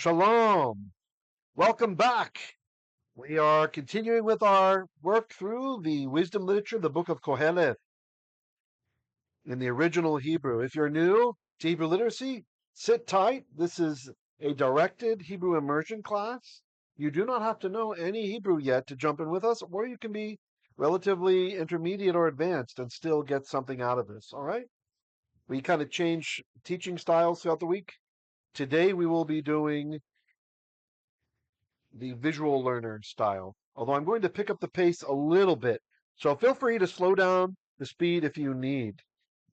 Shalom. Welcome back. We are continuing with our work through the wisdom literature, the book of Qoheleth, in the original Hebrew. If you're new to Hebrew literacy, sit tight. This is a directed Hebrew immersion class. You do not have to know any Hebrew yet to jump in with us, or you can be relatively intermediate or advanced and still get something out of this. All right? We kind of change teaching styles throughout the week. Today we will be doing the visual learner style, although I'm going to pick up the pace a little bit. So feel free to slow down the speed if you need.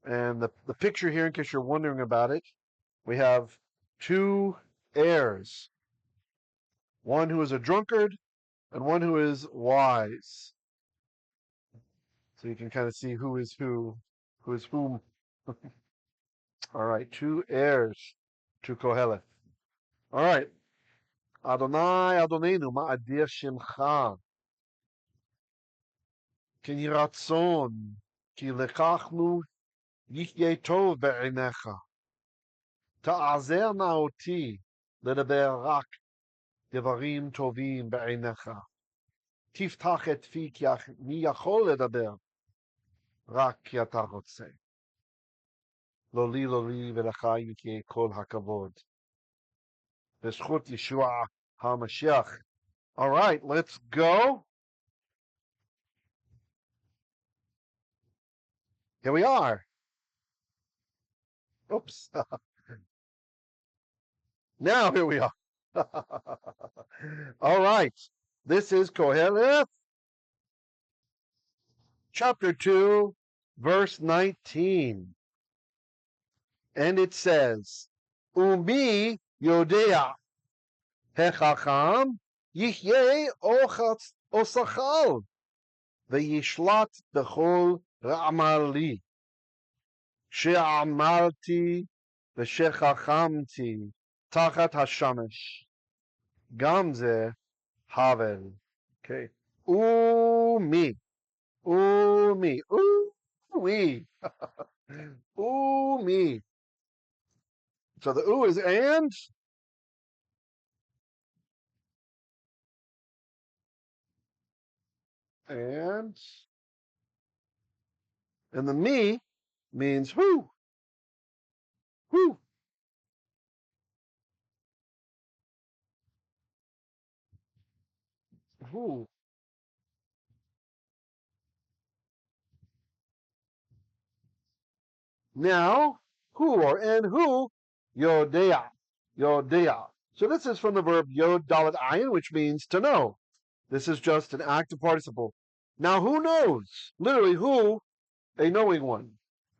And the picture here, in case you're wondering about it, we have two heirs, one who is a drunkard and one who is wise. So you can kind of see who is whom. All right, two heirs to Qoheleth. All right. Adonai Adonenu ma'adir shimcha. כי יהי רצון, כי לקחנו יהיה טוב בעיניך. תעזר נא אותי לדבר רק דברים טובים בעיניך. תפתח את פי כי אני יכול לדבר רק כי אתה רוצה. לא לי ולך יהיה כל הכבוד. בזכות ישוע המשיח. All right, let's go. Here we are. Oops. Now here we are. All right. This is Qoheleth, chapter 2, verse 19. And it says, Umi יודע, hechakham, yihyeh o sakhal, וישלט בכל העמלי, שעמלתי ושחכמתי תחת השמש. גם זה הבל. Okay. Umi. Umi. Umi. Umi. So the is and. And. And the me means who. Who. Who. Now, who or and who, yodei'a. Yodei'a. So this is from the verb yod dalet ayin, which means to know. This is just an active participle. Now, who knows? Literally, who? A knowing one.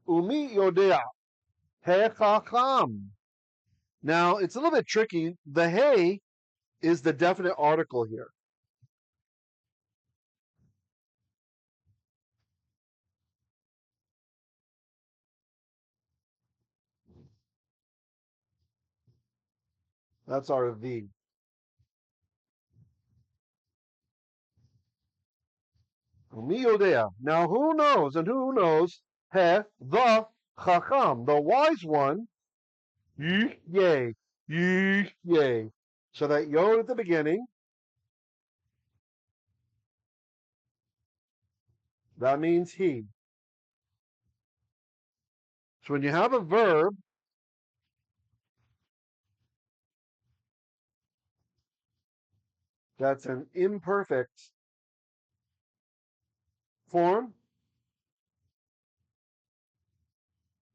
Umi יודע, hechakham. Now, it's a little bit tricky. The hey is the definite article here. That's our V. Umi יודע. Now, who knows? And who knows? The chacham, the wise one. Yihyeh. Yihyeh. So that yod at the beginning, that means he. So when you have a verb, that's an imperfect form,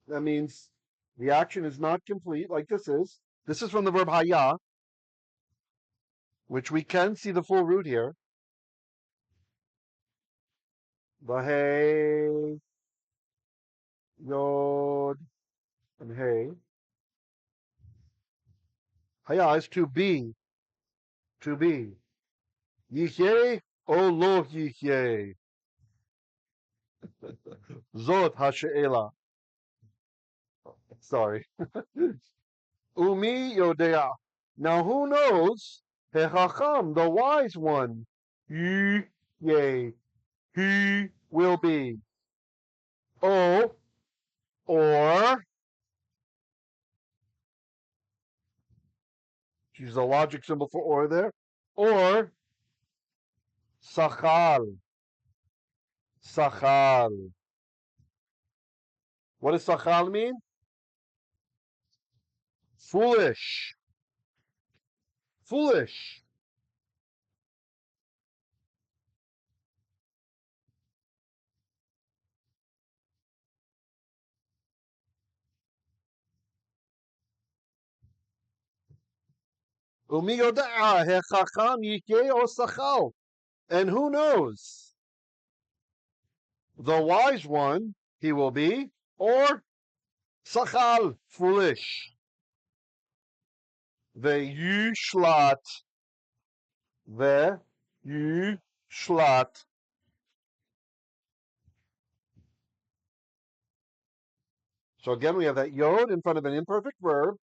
that means the action is not complete, like this is. This is from the verb hayah, which we can see the full root here. The hey, yod, and hey. Hayah is to be. To be. Yihyeh o lo yihyeh. Zot hashe'ela. Sorry. Umi יודע. Now who knows? Hechakham, the wise one. Yihyeh. He will be. O, or Use the logic symbol for or there. Or sakhal. Sakhal. What does sakhal mean? Foolish. Foolish. יודע, hechakham, yihyeh, sakhal. And who knows? The wise one, he will be, or sakhal, foolish. Vishlט. Vishlט. So again, we have that yod in front of an imperfect verb.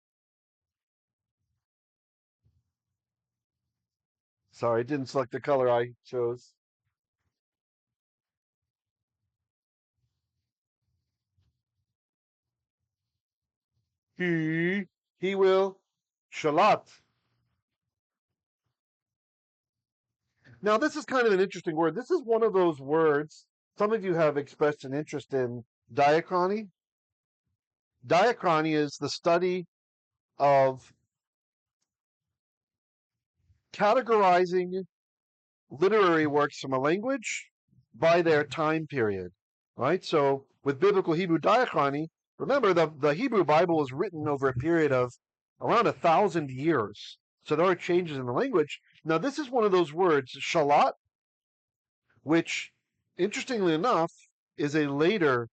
Sorry, I didn't select the color I chose. He will, shalat. Now, this is kind of an interesting word. This is one of those words, some of you have expressed an interest in diachrony. Diachrony is the study of categorizing literary works from a language by their time period, right? So with biblical Hebrew diachrony, remember the Hebrew Bible was written over a period of around 1,000 years. So there are changes in the language. Now, this is one of those words, shalat, which, interestingly enough, is a later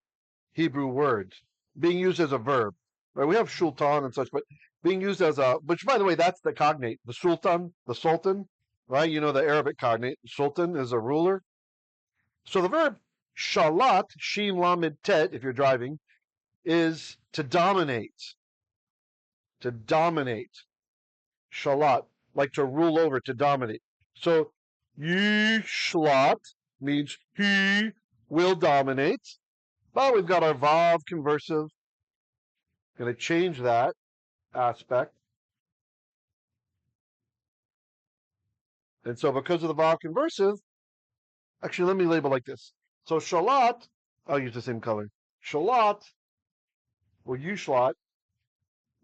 Hebrew word being used as a verb. Right? We have shultan and such, but being used as a, which, by the way, that's the cognate, the sultan, right? You know, the Arabic cognate, sultan is a ruler. So the verb shalat, shin lamed tet, if you're driving, is to dominate. To dominate. Shalat, like to rule over, to dominate. So yishlat means he will dominate. But we've got our vav conversive. Going to change that aspect. And so because of the vav conversive, actually, let me label like this. So shalat, I'll use the same color. Shalat, or yushlat,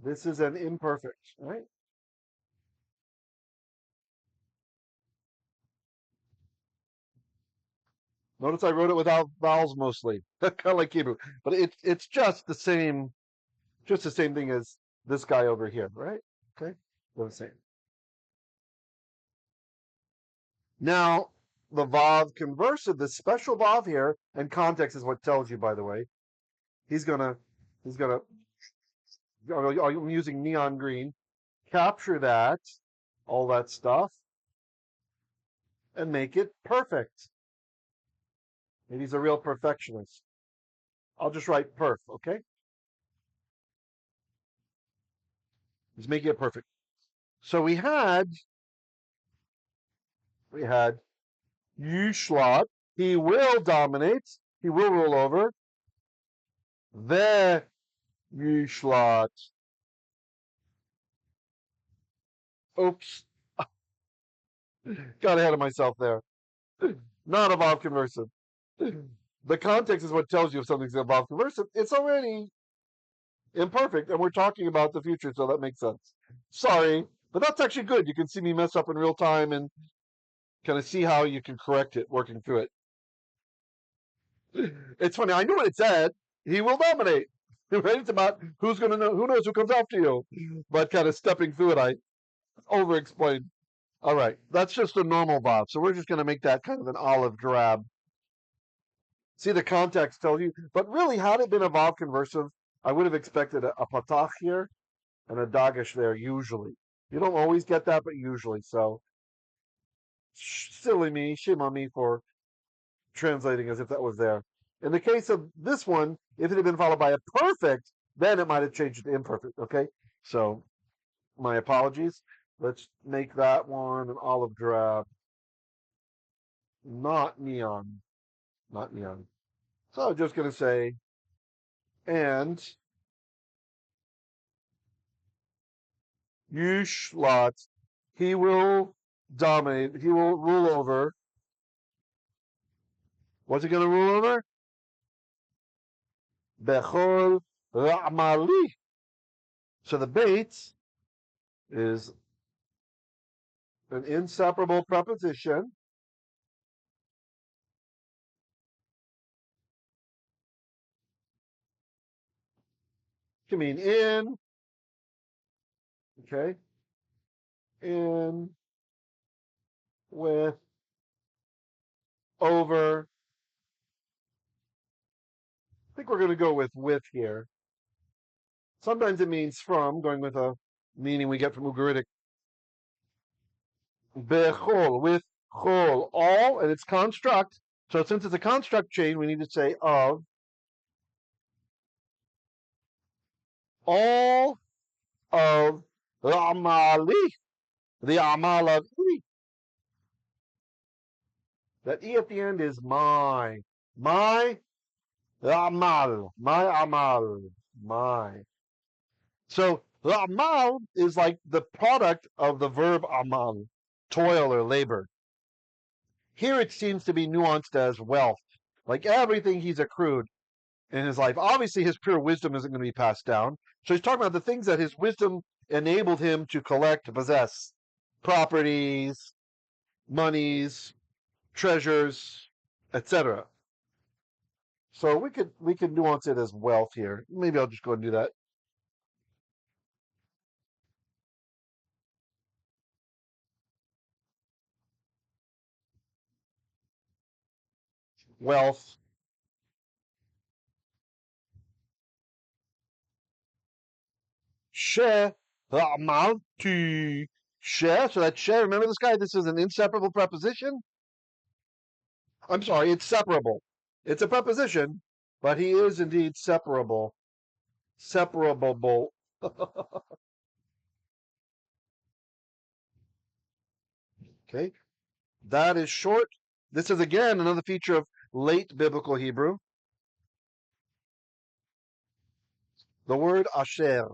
this is an imperfect, right? Notice I wrote it without vowels mostly, kind of like Hebrew, but it's just the same thing as this guy over here, right? Okay, they're the same. Now the vav conversive, the special vav here, and context is what tells you, by the way. He's gonna, I'm using neon green, capture that, all that stuff, and make it perfect. Maybe he's a real perfectionist. I'll just write perf, okay? He's making it perfect. So we had Yishlot, he will dominate, he will rule over. The Yishlot. Oops. Got ahead of myself there. Not a verb conversive. The context is what tells you if something's a verb conversive. It's already imperfect, and we're talking about the future, so that makes sense. Sorry, but that's actually good. You can see me mess up in real time and kind of see how you can correct it working through it. It's funny. I knew what it said. He will dominate. Right? It's about who's going to know. Who knows who comes after you? But kind of stepping through it, I over-explained. All right, that's just a normal verb. So we're just going to make that kind of an olive drab. See, the context tells you. But really, had it been a verb conversive, I would have expected a patach here and a dagesh there. Usually, you don't always get that, but usually. So silly me, shame on me for translating as if that was there. In the case of this one, if it had been followed by a perfect, then it might have changed to imperfect. Okay, so my apologies. Let's make that one an olive drab, not neon, not neon. So I'm just going to say, and Yishlot. He will dominate. He will rule over. What's he going to rule over? Bechol amali. So the bait is an inseparable preposition. Can mean in, okay, in, with, over. I think we're going to go with here. Sometimes it means from, going with a meaning we get from Ugaritic. Bechol, with chol, all, and it's construct. So since it's a construct chain, we need to say of all of the amali, the amal of e. That e at the end is my amal, my. So the amal is like the product of the verb amal, toil or labor. Here it seems to be nuanced as wealth, like everything he's accrued in his life. Obviously, his pure wisdom isn't going to be passed down. So he's talking about the things that his wisdom enabled him to collect, to possess properties, monies, treasures, etc. So we could nuance it as wealth here. Maybe I'll just go and do that. Wealth. She haamali. She. So that she. Remember this guy. This is an inseparable preposition. I'm sorry, it's separable. It's a preposition, but he is indeed separable. Separable. Okay, that is short. This is again another feature of late biblical Hebrew. The word asher.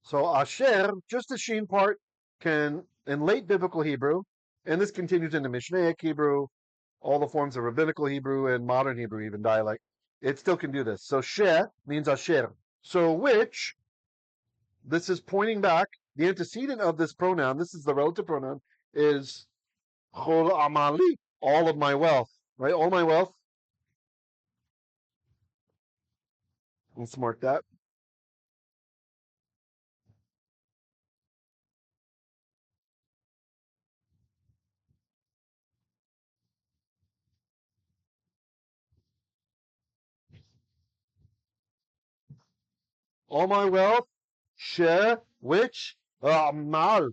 So asher, just the sheen part, can in late biblical Hebrew, and this continues into Mishnaic Hebrew, all the forms of rabbinical Hebrew and modern Hebrew, even dialect. It still can do this. So she means asher. So which, this is pointing back. The antecedent of this pronoun, this is the relative pronoun, is chol amali, all of my wealth, right? All my wealth. Let's mark that. All my wealth, she, which, amal,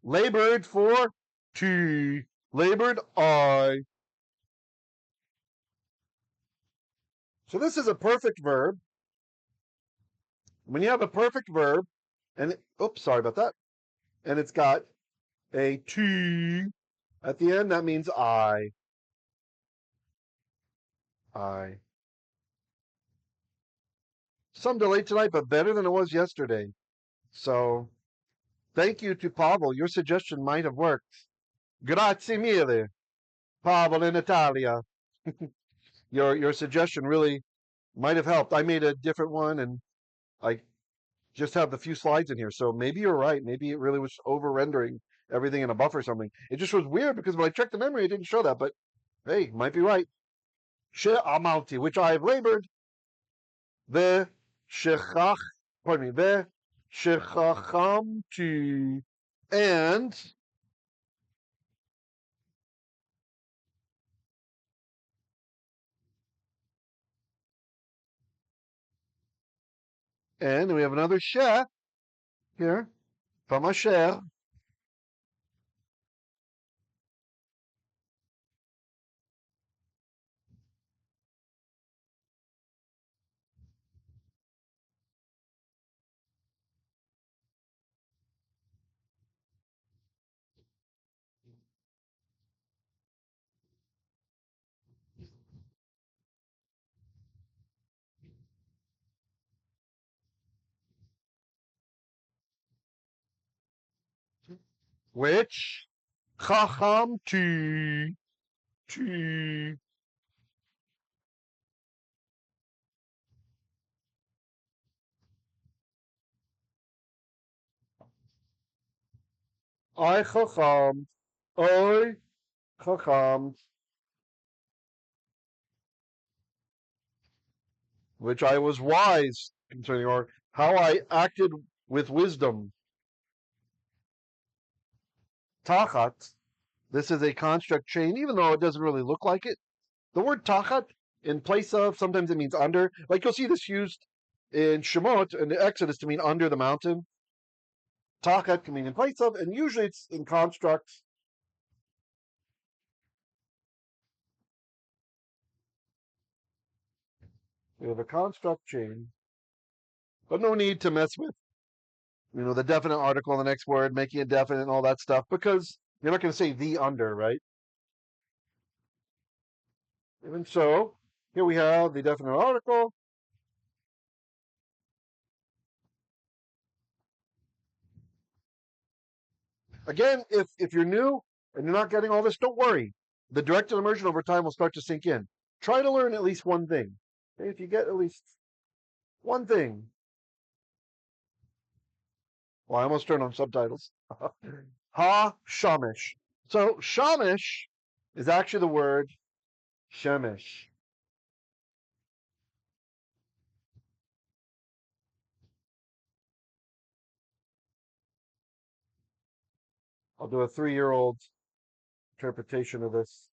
labored for, to, labored I. So this is a perfect verb. When you have a perfect verb, and oops, sorry about that, and it's got a to at the end, that means I. I. Some delay tonight, but better than it was yesterday. So thank you to Pavel. Your suggestion might have worked. Grazie mille, Pavel in Italia. Your suggestion really might have helped. I made a different one, and I just have the few slides in here. So maybe you're right. Maybe it really was over rendering everything in a buffer or something. It just was weird because when I checked the memory, it didn't show that. But hey, might be right. She'amalti, which I have labored. The shechach, pardon me, the shechakhamti, and we have another she here from asher. which ושחכמתי, T. Chakham, hechakham, which I was wise concerning, or how I acted with wisdom. Tachat, this is a construct chain, even though it doesn't really look like it. The word tachat, in place of, sometimes it means under. Like you'll see this used in Shemot, in the Exodus, to mean under the mountain. Tachat can mean in place of, and usually it's in constructs. We have a construct chain, but no need to mess with, the definite article in the next word, making it definite and all that stuff, because you're not going to say the under, right? Even so, here we have the definite article. Again, if you're new and you're not getting all this, don't worry. The directed immersion over time will start to sink in. Try to learn at least one thing. Okay? If you get at least one thing. Well, I almost turned on subtitles. Ha-shamish. So shamish is actually the word shemesh. I'll do a 3-year-old interpretation of this.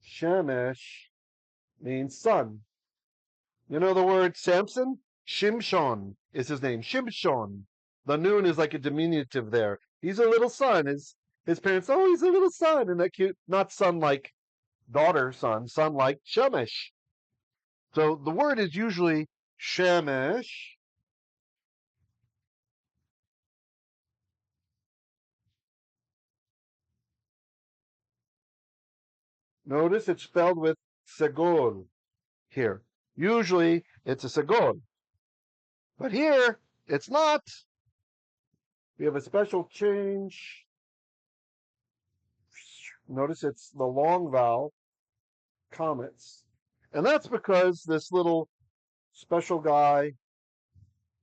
Shemesh means sun. You know the word Samson? Shimshon is his name. Shimshon. The noon is like a diminutive there. He's a little son. His parents, oh, he's a little son. And that cute, not son like daughter, son like Shemesh. So the word is usually Shemesh. Notice it's spelled with segol here. Usually it's a segol. But here it's not. We have a special change. Notice it's the long vowel, comets. And that's because this little special guy,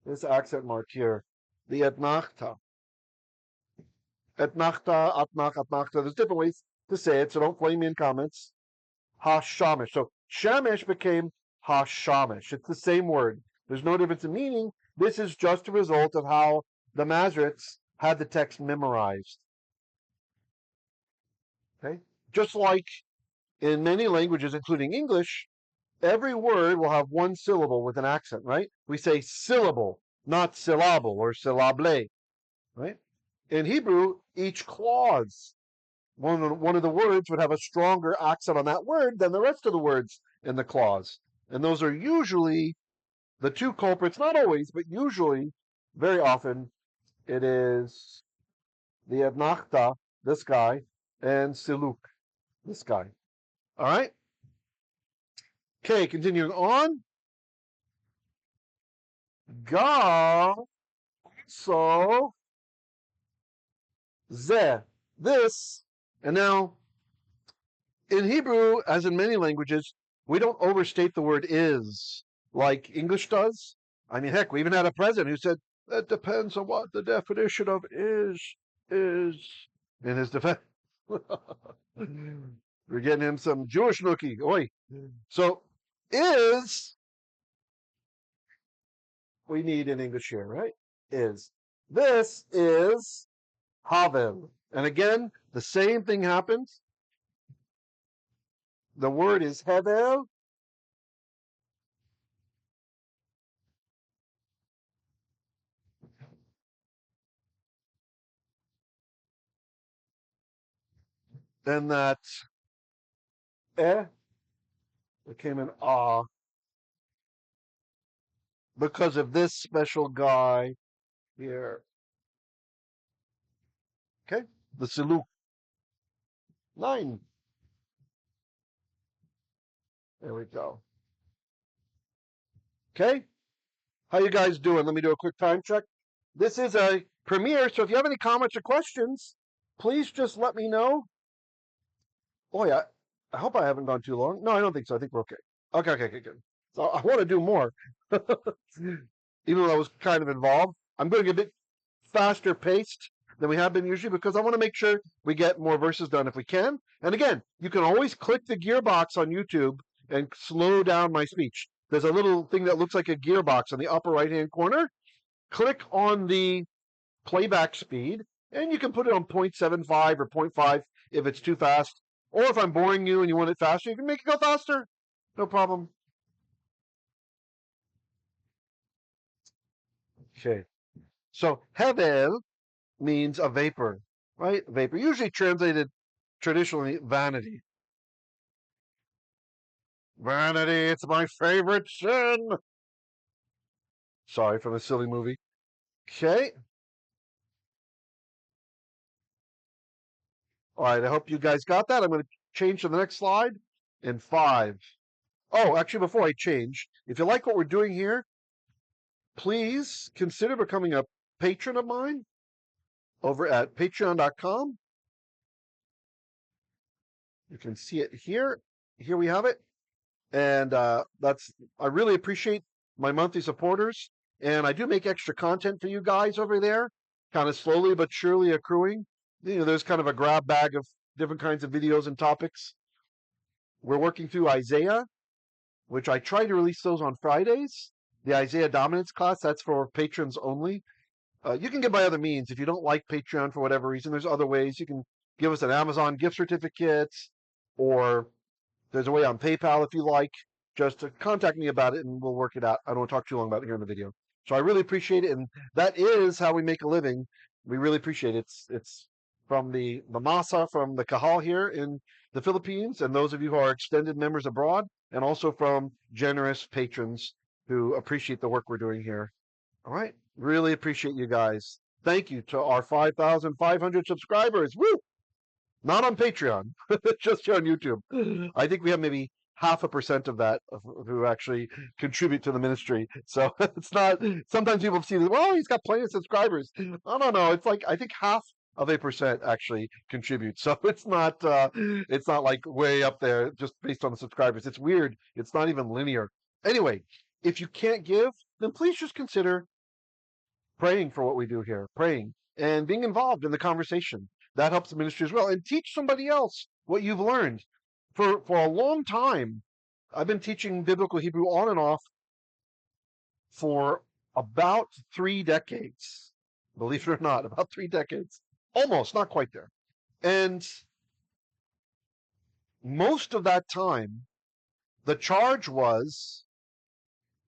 this accent mark here, the etnachta. Etnachta, atnachta. There's different ways to say it, so don't blame me in comments. Ha-shamish. So shamish became ha-shamish. It's the same word. There's no difference in meaning. This is just a result of how the Masoretes had the text memorized. Okay? Just like in many languages, including English, every word will have one syllable with an accent, right? We say syllable, not syllable or syllable, right? In Hebrew, each clause, one of the words would have a stronger accent on that word than the rest of the words in the clause. And those are usually the two culprits, not always, but usually, very often, it is the Adnachta, this guy, and Siluk, this guy. All right? Okay, continuing on. Ga, so, ze, this. And now, in Hebrew, as in many languages, we don't overstate the word is like English does. I mean, heck, we even had a president who said, that depends on what the definition of is in his defense. We're getting him some Jewish nookie. Oi. So, is, we need in English here, right? Is. This is havel. And again, the same thing happens. The word is hevel. Then that became an ah because of this special guy here. Okay, the siluk. 9. There we go. Okay. How you guys doing? Let me do a quick time check. This is a premiere, so if you have any comments or questions, please just let me know. Oh yeah, I hope I haven't gone too long. No, I don't think so. I think we're okay. Okay, good. So I want to do more, even though I was kind of involved. I'm going to get a bit faster paced than we have been usually because I want to make sure we get more verses done if we can. And again, you can always click the gearbox on YouTube and slow down my speech. There's a little thing that looks like a gearbox on the upper right-hand corner. Click on the playback speed, and you can put it on 0.75 or 0.5 if it's too fast. Or if I'm boring you and you want it faster, you can make it go faster. No problem. Okay. So, hevel means a vapor, right? Vapor. Usually translated traditionally vanity. Vanity, it's my favorite sin. Sorry, from a silly movie. Okay. All right, I hope you guys got that. I'm going to change to the next slide in 5. Oh, actually, before I change, if you like what we're doing here, please consider becoming a patron of mine over at patreon.com. You can see it here. Here we have it. And I really appreciate my monthly supporters. And I do make extra content for you guys over there, kind of slowly but surely accruing. There's kind of a grab bag of different kinds of videos and topics. We're working through Isaiah, which I try to release those on Fridays. The Isaiah Dominance class, that's for patrons only. You can give by other means. If you don't like Patreon for whatever reason, there's other ways. You can give us an Amazon gift certificate, or there's a way on PayPal if you like. Just to contact me about it and we'll work it out. I don't want to talk too long about it here in the video. So I really appreciate it. And that is how we make a living. We really appreciate it. It's from the masa from the kahal here in the Philippines, and those of you who are extended members abroad, and also from generous patrons who appreciate the work we're doing here. All right. Really appreciate you guys. Thank you to our 5,500 subscribers. Woo! Not on Patreon, just here on YouTube. I think we have maybe 0.5% of that who actually contribute to the ministry. So it's not, sometimes people see that, well, he's got plenty of subscribers. Oh, no. It's like, I think 0.5% actually contribute. So it's not like way up there just based on the subscribers. It's weird. It's not even linear. Anyway, if you can't give, then please just consider praying for what we do here, praying and being involved in the conversation. That helps the ministry as well. And teach somebody else what you've learned. For a long time, I've been teaching biblical Hebrew on and off for about 3 decades. Believe it or not, about 3 decades. Almost, not quite there. And most of that time, the charge was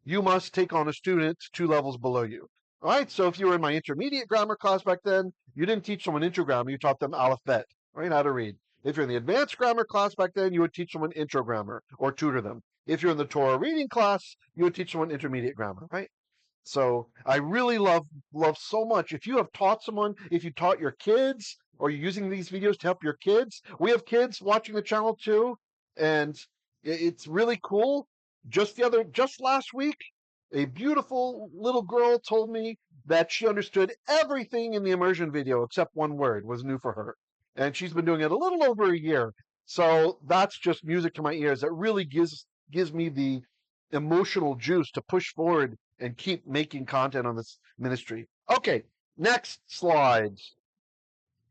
you must take on a student 2 levels below you. All right, so if you were in my intermediate grammar class back then, you didn't teach someone intro grammar, you taught them alphabet, right, how to read. If you're in the advanced grammar class back then, you would teach someone intro grammar or tutor them. If you're in the Torah reading class, you would teach someone intermediate grammar, right? So I really love so much. If you have taught someone, if you taught your kids, or you're using these videos to help your kids, we have kids watching the channel too, and it's really cool. Just last week, a beautiful little girl told me that she understood everything in the immersion video except one word was new for her. And she's been doing it a little over a year. So that's just music to my ears. It really gives me the emotional juice to push forward and keep making content on this ministry. Okay, next slide.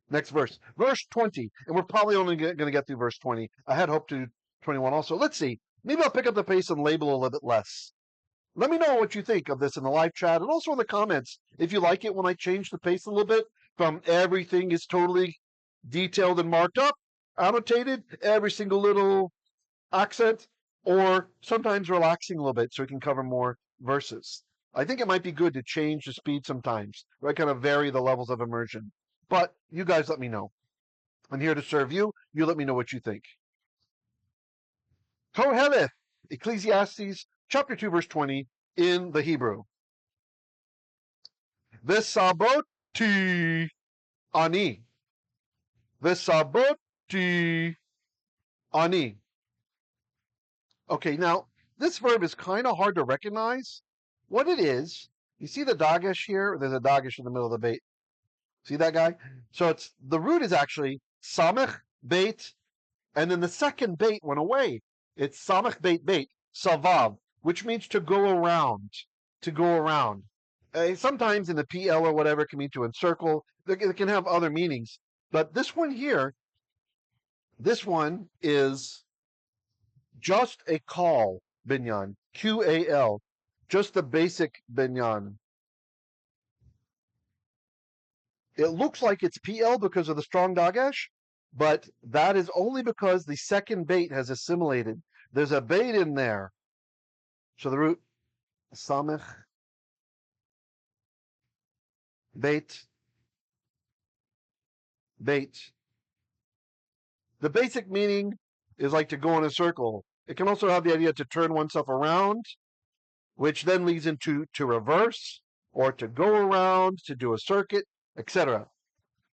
Next verse. Verse 20. And we're probably only going to get through verse 20. I had hoped to 21 also. Let's see. Maybe I'll pick up the pace and label a little bit less. Let me know what you think of this in the live chat and also in the comments. If you like it when I change the pace a little bit from everything is totally detailed and marked up, annotated, every single little accent, or sometimes relaxing a little bit so we can cover more verses. I think it might be good to change the speed sometimes, right? Kind of vary the levels of immersion. But you guys let me know. I'm here to serve you. You let me know what you think. Qoheleth, Ecclesiastes chapter 2, verse 20 in the Hebrew. וסבותי ani. וסבותי ani. Okay, now this verb is kind of hard to recognize. What it is, you see the dagesh here? There's a dagesh in the middle of the bait. See that guy? So it's the root is actually samech bait, and then the second bait went away. It's samech bait, savav, which means to go around, to go around. Sometimes in the piel or whatever it can mean to encircle. It can have other meanings, but this one here, this one is just a call binyan, QAL, just the basic binyan. It looks like it's PL because of the strong dagesh, but that is only because the second bait has assimilated. There's a bait in there. So the root samech bait bait. The basic meaning is like to go in a circle. It can also have the idea to turn oneself around, which then leads into to reverse or to go around, to do a circuit, etc.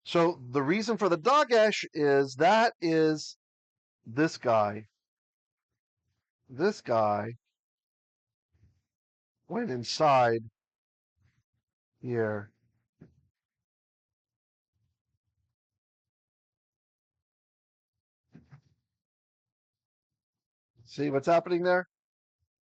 So the reason for the dagesh is that is this guy. This guy went inside here. See what's happening there?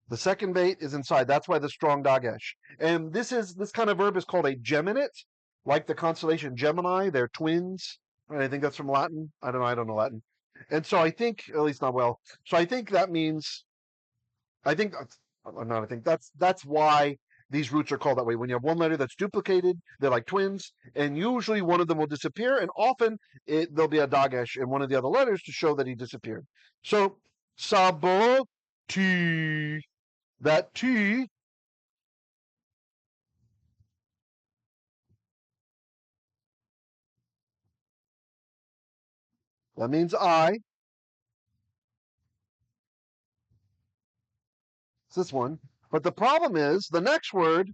The second bait is inside. That's why the strong dagesh. And this kind of verb is called a geminate, like the constellation Gemini. They're twins. I think that's from Latin. I don't know. I don't know Latin. And so I think, at least not well. So I think that means. I think not. I think that's why these roots are called that way. When you have one letter that's duplicated, they're like twins, and usually one of them will disappear, and often there'll be a dagesh in one of the other letters to show that he disappeared. So saboty, that T, that means I. It's this one. But the problem is the next word,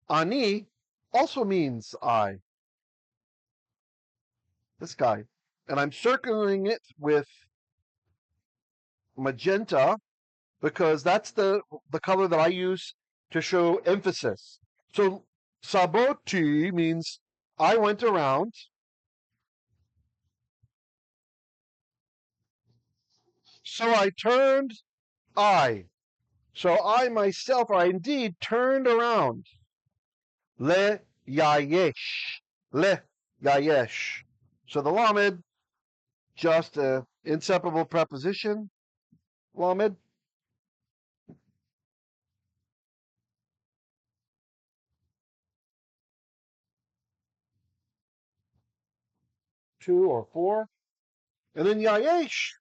ani, also means I. This guy. And I'm circling it with magenta because that's the color that I use to show emphasis. So saboti means I went around. So I turned I. So I myself, I indeed turned around. Le yeish. Le yeish. So the lamed, just a inseparable preposition. Lamed. Two or four. And then yeish.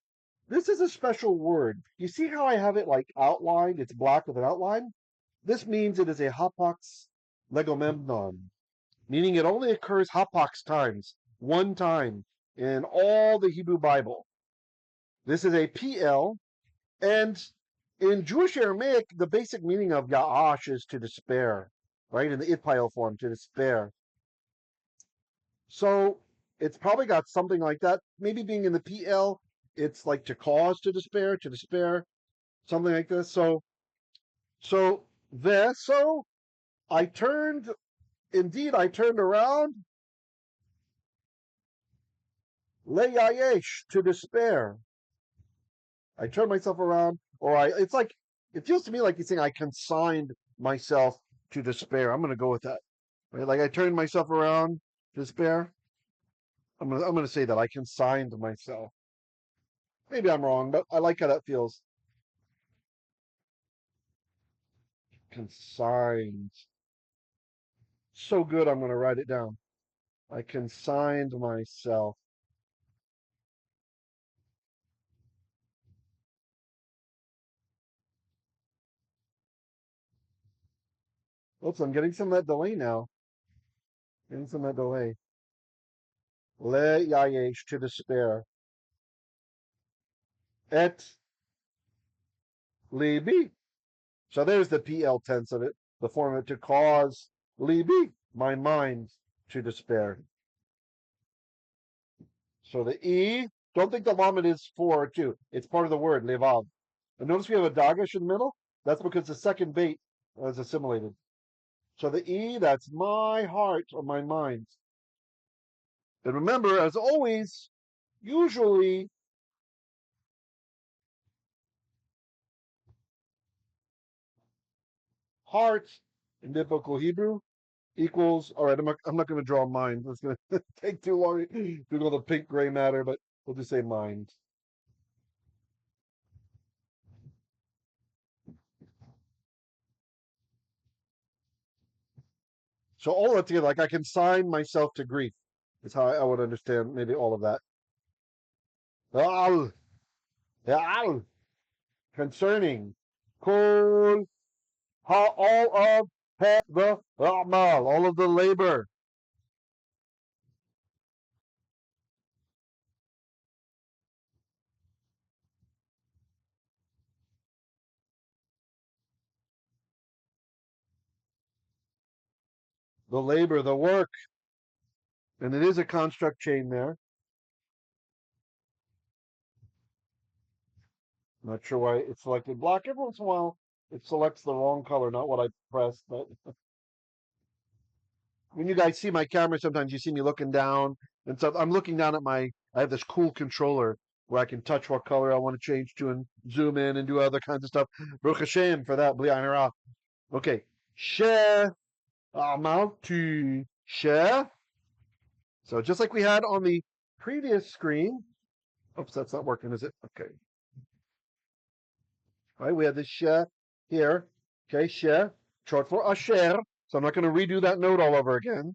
This is a special word. You see how I have it like outlined? It's black with an outline. This means it is a hapax legomemnon, meaning it only occurs hapax times, one time in all the Hebrew Bible. This is a PL, and in Jewish Aramaic, the basic meaning of ya'ash is to despair, right? In the itpile form, to despair. So it's probably got something like that. Maybe being in the PL, it's like to cause to despair, something like this. So I turned, indeed, I turned around, le yayesh, to despair. I turned myself around, it's like, it feels to me like he's saying I consigned myself to despair. I'm going to go with that. Right? Like I turned myself around to despair. I'm gonna say that I consigned myself. Maybe I'm wrong, but I like how that feels. Consigned. So good, I'm gonna write it down. I consigned myself. Oops, I'm getting some of that delay now. Getting some of that delay. Le yayesh, to despair. Et libi. So there's the PL tense of it, the form of it, to cause libi, my mind, to despair. So the E, don't think the lamed is 4 or 2. It's part of the word, levav. And notice we have a dagesh in the middle. That's because the second bait is assimilated. So the E, that's my heart or my mind. And remember, as always, usually heart in biblical Hebrew equals, all right, I'm not going to draw mind. It's going to take too long to go the pink gray matter, but we'll just say mind. So all that together, like I consign myself to grief, is how I would understand maybe all of that. Al, al, concerning, kol, all of the amal, all of the labor. The labor, the work, and it is a construct chain there. Not sure why it selected black. Every once in a while, it selects the wrong color, not what I pressed. But when you guys see my camera, sometimes you see me looking down and stuff. I'm looking down at I have this cool controller where I can touch what color I want to change to and zoom in and do other kinds of stuff. Baruch Hashem for that. Bli Ayin Hara. Okay. Share. Amalti. Share. So just like we had on the previous screen. Oops, that's not working, is it? Okay. All right, we have this share here. Okay, share, short for asher. So I'm not going to redo that note all over again.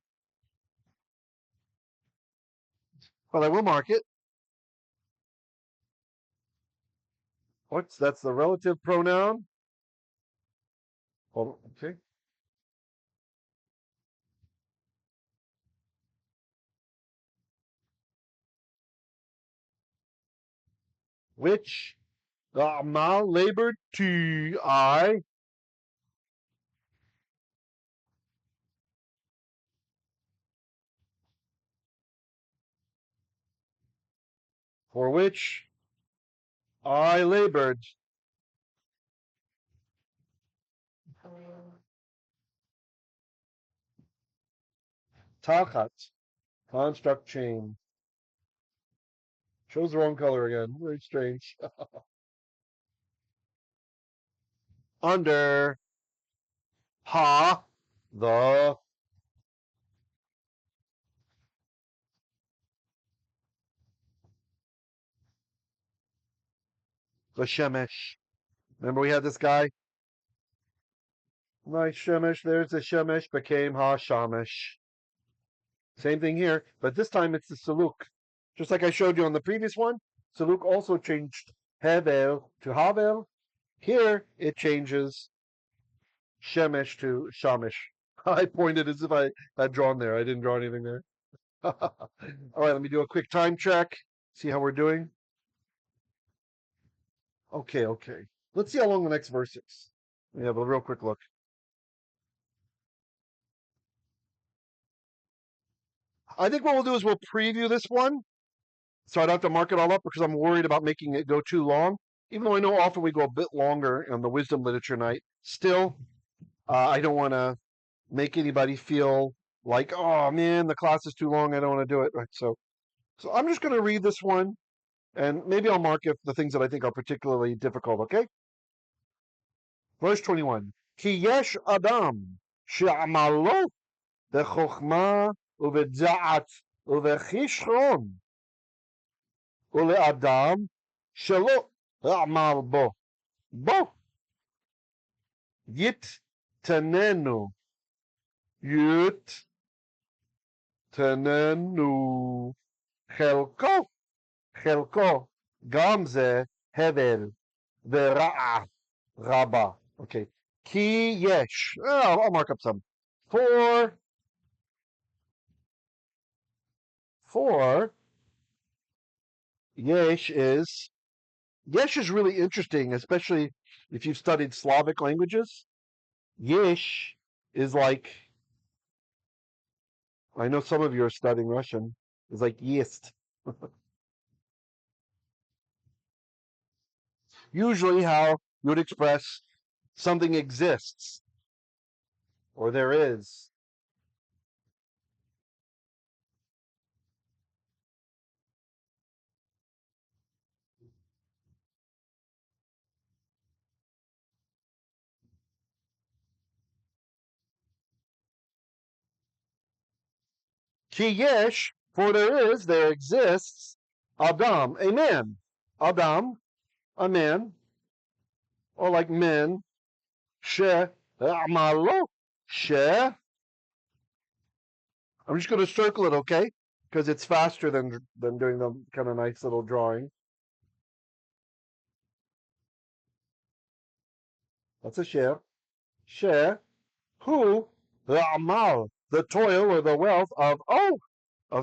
But I will mark it. That's the relative pronoun. Hold on, okay. Which the amal labored to I, for which I labored. Tachat, construct chain. Shows the wrong color again. Very strange. Under ha, the shemesh. Remember we had this guy? Nice shemesh. There's the shemesh became ha shamesh. Same thing here, but this time it's the saluk. Just like I showed you on the previous one, saluk also changed hevel to havel. Here it changes shemesh to shamish. I pointed as if I had drawn there. I didn't draw anything there. All right, let me do a quick time check. See how we're doing. Okay, okay. Let's see how long the next verse is. Let me have a real quick look. I think what we'll do is we'll preview this one so I don't have to mark it all up because I'm worried about making it go too long. Even though I know often we go a bit longer on the wisdom literature night, still, I don't want to make anybody feel like, oh man, the class is too long. I don't want to do it. Right. So I'm just going to read this one, and maybe I'll mark if the things that I think are particularly difficult. Okay. Verse 21. Ki yesh adam she'amalo bechokma uveda'at uvechishron ule'adam shelo amal bo yit tenenu yut tenenu חלקו גם זה הבל ורעה רבה. Okay. כי יש. I'll mark up some. For yesh is really interesting, especially if you've studied Slavic languages. Yesh is like, I know some of you are studying Russian, is like yeast. usually how you would express something exists or there is. Ki yesh, for there exists, Adam, a man. Adam, a man, or like men, she, amalo, she. I'm just going to circle it, okay? Because it's faster than doing the kind of nice little drawing. That's a she. She, who, the amal, the toil or the wealth of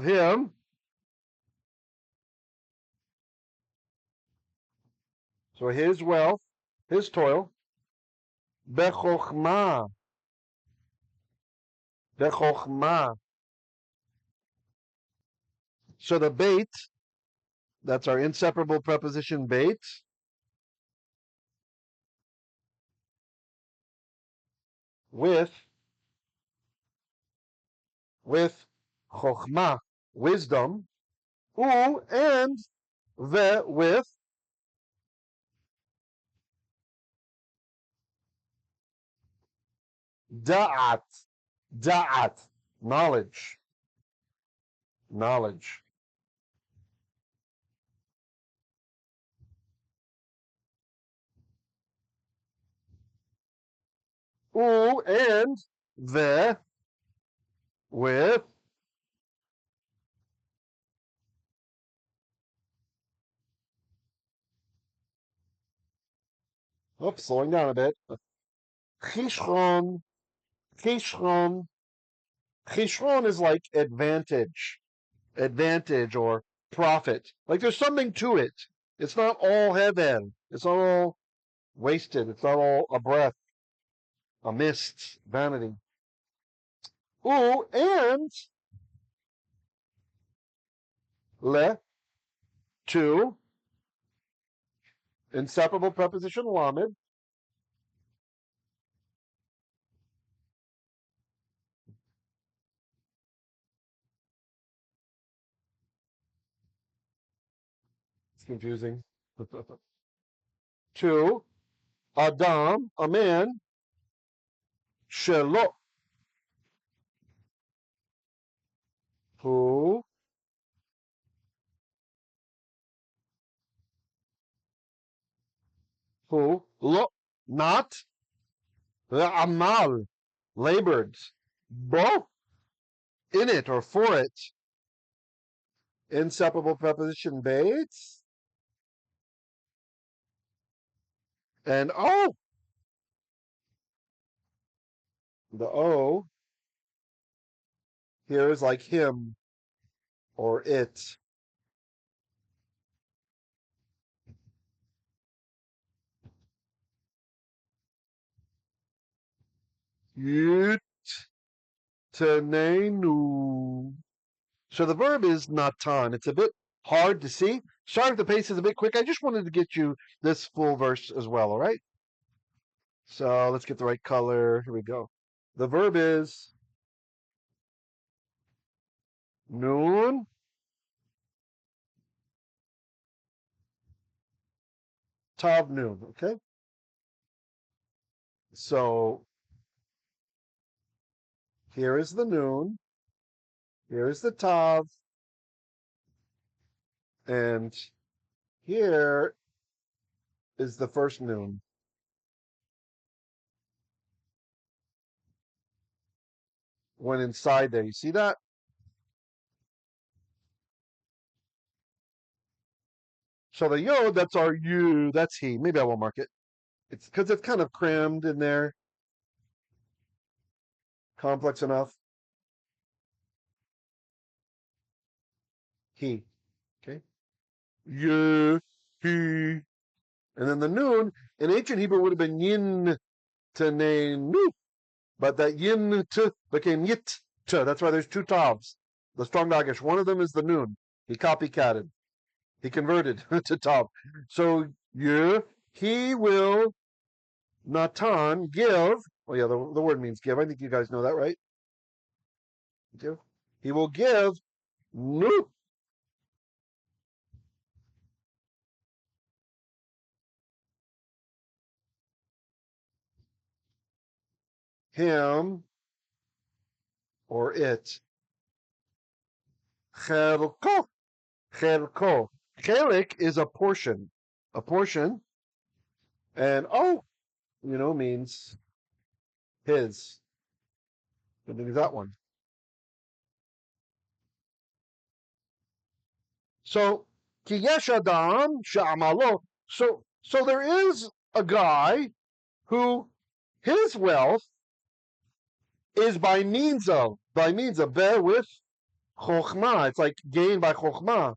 him. So his wealth, his toil, bechokhma, bechokhma. So the bait, that's our inseparable preposition bait, with chokhma, wisdom, and with da'at, da'at, knowledge, knowledge. And with slowing down a bit. Chishron, chishron, chishron is like advantage or profit. Like there's something to it. It's not all heaven. It's not all wasted. It's not all a breath, a mist, vanity. And le, to, inseparable preposition lamed. It's confusing. To Adam, a man, shelo, who lo, not the amal, labored, both in it or for it. Inseparable preposition bates. And the O here is like him or it. Yuttenenu. So the verb is natan. It's a bit hard to see. Sorry if the pace is a bit quick. I just wanted to get you this full verse as well, all right? So let's get the right color. Here we go. The verb is noon, tav noon, okay? So here is the noon, here is the tav, and here is the first noon. When inside there, you see that? So the yod, that's our you, that's he. Maybe I won't mark it. It's because it's kind of crammed in there. Complex enough. He. Okay. You, he. And then the noon in ancient Hebrew would have been yin to nu, but that yin to became yit to. That's why there's two tavs. The strong dagish. One of them is the noon. He copycatted. He converted to tav. So you, he will natan give. Oh yeah, the word means give. I think you guys know that, right? Give. He will give nu. Him or it. Chelko. Chelko. Chelik is a portion. A portion. And means his. I think that one. So, ki yesh adam she'amalo. So there is a guy who his wealth is by means of bear with chokhmah. It's like gained by chokhmah.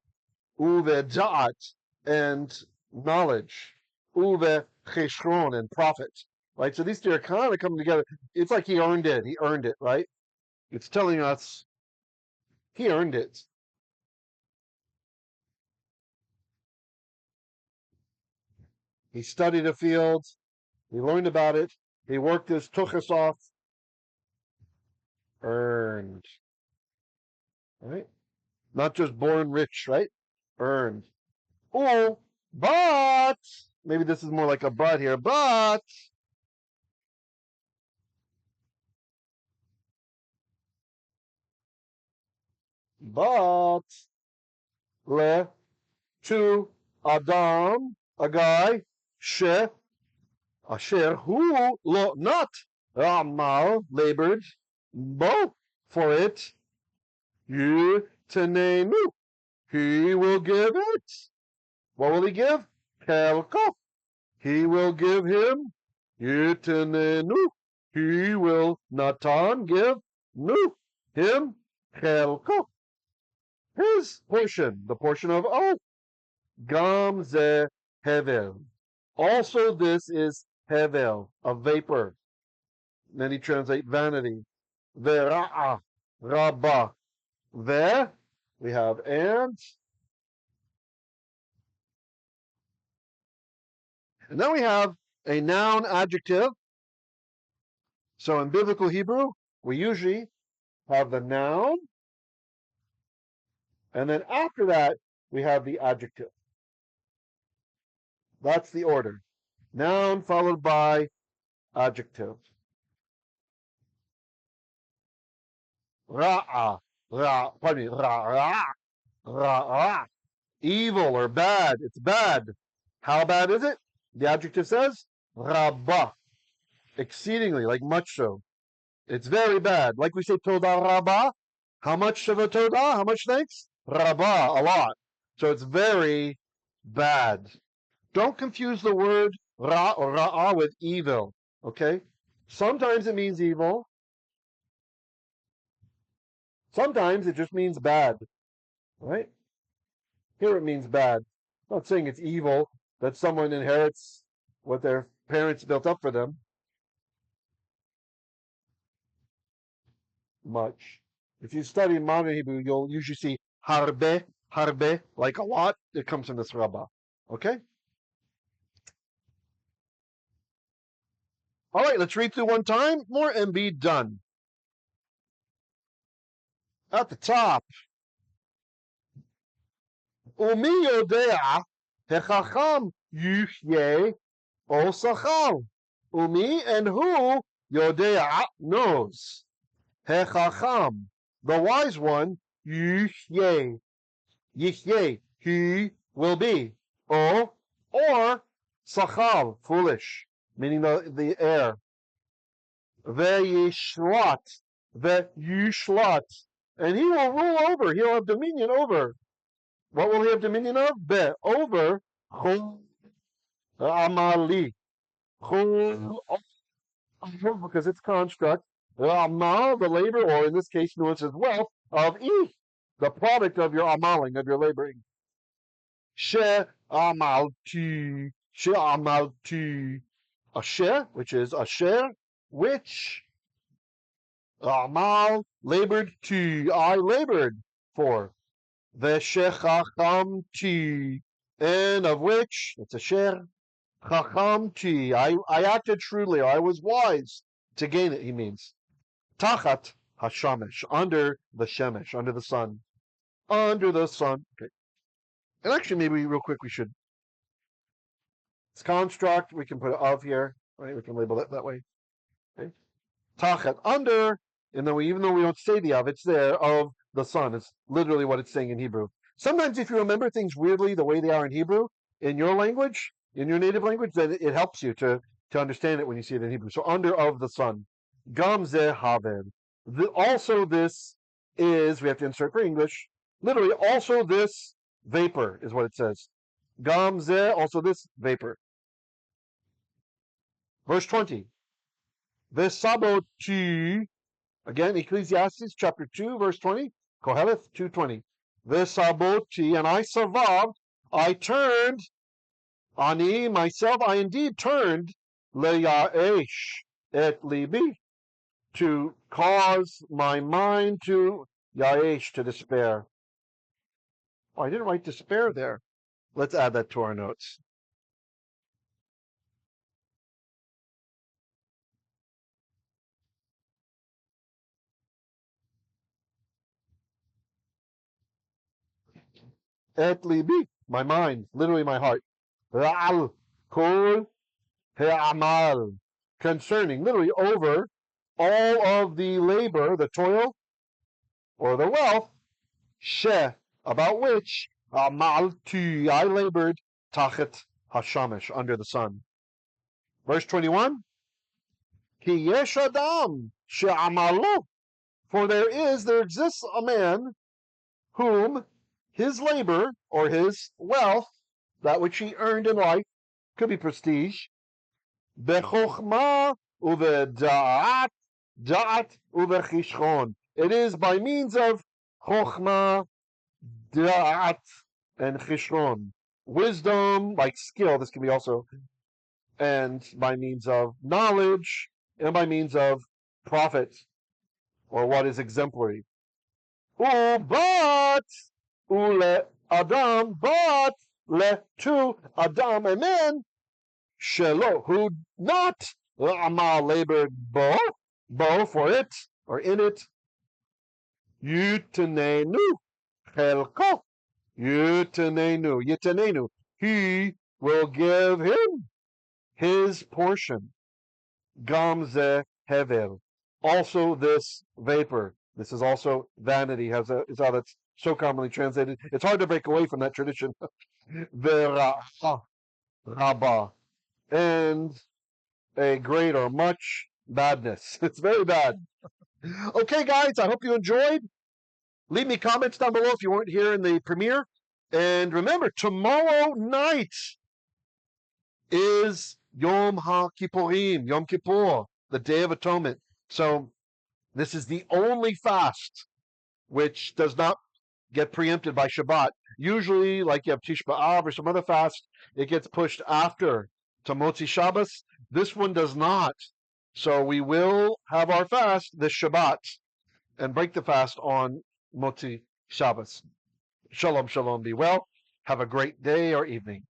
Uve da'at and knowledge. Uve cheshron and profit. Right? So these two are kind of coming together. It's like he earned it. He earned it, right? It's telling us he earned it. He studied a field. He learned about it. He worked his tuchus off. Earned. Right? Not just born rich, right? Earned. Oh, but maybe this is more like a but here, but le to Adam, a guy, she asher who lo not amal labored bo for it you tenenu. He will give it. What will he give? Helko. He will give him. Yutenenu. He will natan give nu him helko. His portion, the portion of gam ze hevel. Also, this is hevel, a vapor. Many translate vanity. Vera'a, rabba. Ve, we have and then we have a noun adjective. So in biblical Hebrew, we usually have the noun, and then after that, we have the adjective. That's the order. Noun followed by adjective. Ra'a, pardon me, ra'a, ra'a. Evil or bad. It's bad. How bad is it? The adjective says rabba. Exceedingly, like much so. It's very bad. Like we say toda rabba. How much of a toda? How much thanks? Rabba, a lot. So it's very bad. Don't confuse the word ra or ra'a with evil. Okay? Sometimes it means evil. Sometimes it just means bad. Right? Here it means bad. I'm not saying it's evil that someone inherits what their parents built up for them. Much. If you study modern Hebrew, you'll usually see harbe, like a lot. It comes from this rabbah. Okay? All right, let's read through one time more and be done. At the top, umi יודע hechakham yihyeh sakhal. Umi and who יודע knows. Hechakham, the wise one, yihyeh, he will be. Or sakhal, foolish, meaning the heir. Veyishlat, and he will rule over, he'll have dominion over. What will he have dominion of? Over amali. Because it's construct. Amal, the labor, or in this case, known as wealth, of the product of your amaling, of your laboring. She'amalti, asher, which is asher, which amal labored to, I labored for. Veshachakhamti, and of which, it's asher, ושחכמתי, I acted shrewdly, I was wise to gain it, he means. Tachat hashamesh, under the shemesh, under the sun. Under the sun. Okay. And actually, maybe real quick, we should. It's construct, we can put of here, right? We can label it that way. Okay. Tachat, under, and then even though we don't say the of, it's there, of the sun. It's literally what it's saying in Hebrew. Sometimes if you remember things weirdly the way they are in Hebrew, in your language, in your native language, then it helps you to understand it when you see it in Hebrew. So under of the sun. Gam ze haver. Also this is, we have to insert for English, literally also this vapor is what it says. Gam ze, also this vapor. Verse 20. וסבותי, again, Ecclesiastes chapter 2, verse 20, Qoheleth 2:20. וסבותי, and I survived, I turned, ani, myself, I indeed turned, yeish et libi, to cause my mind to yeish, to despair. Oh, I didn't write despair there. Let's add that to our notes. Et libi, my mind, literally my heart. Ra'al, kol, he'amal, concerning, literally over, all of the labor, the toil, or the wealth, she, about which, amalti, I labored, tachet hashamesh, under the sun. Verse 21, Ki yesh adam she'amalo, for there exists a man whom his labor, or his wealth, that which he earned in life, could be prestige, bechokhma uveda'at, da'at uvechishchon. It is by means of chokhmah, da'at, and chishron. Wisdom, like skill, this can be also, and by means of knowledge, and by means of profit, or what is exemplary. But ule adam, but le to adam, and then shelo, who not amal labored bo for it, or in it, yutenenu chelko, yutenenu, he will give him his portion. Gamze hevel, also this vapor. This is also vanity, is how that's so commonly translated. It's hard to break away from that tradition. Vera'ah, rabah, and a great or much badness. It's very bad. Okay, guys, I hope you enjoyed. Leave me comments down below if you weren't here in the premiere. And remember, tomorrow night is Yom HaKippurim, Yom Kippur, the Day of Atonement. So this is the only fast which does not get preempted by Shabbat. Usually, like you have Tish B'Av or some other fast, it gets pushed after to Motzi Shabbos. This one does not. So we will have our fast this Shabbat and break the fast on Motzi Shabbos. Shalom, shalom, be well. Have a great day or evening.